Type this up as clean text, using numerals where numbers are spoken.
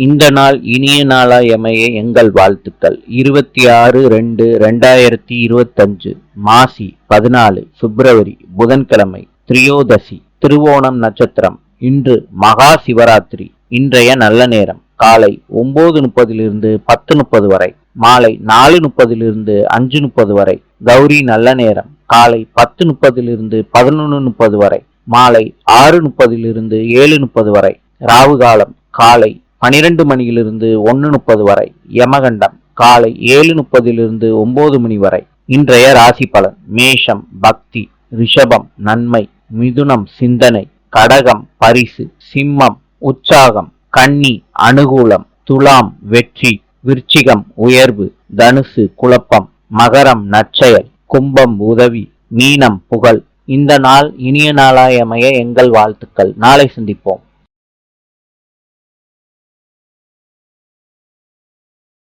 இந்த நாள் இனிய நாளாய் அமைய எங்கள் வாழ்த்துக்கள். 26/2/2025 மாசி 14 பிப்ரவரி புதன்கிழமை திரியோதசி திருவோணம் நட்சத்திரம். இன்று மகா சிவராத்திரி. இன்றைய நல்ல நேரம் காலை 9:30 10:30 வரை, மாலை 4:30 5:30 வரை. கௌரி நல்ல நேரம் காலை 10:30 11:30 வரை, மாலை 6:30 7:30 வரை. ராவு காலம் காலை 12 மணியிலிருந்து 1:30 வரை. யமகண்டம் காலை 7:30 9 மணி வரை. இன்றைய ராசி பலன். மேஷம் பக்தி, ரிஷபம் நன்மை, மிதுனம் சிந்தனை, கடகம் பரிசு, சிம்மம் உற்சாகம், கன்னி அனுகூலம், துலாம் வெற்றி, விருச்சிகம் உயர்வு, தனுசு குழப்பம், மகரம் நற்செயல், கும்பம் உதவி, மீனம் புகழ். இந்த நாள் இனிய நாளாய் அமைய எங்கள் வாழ்த்துக்கள். நாளை சந்திப்போம்.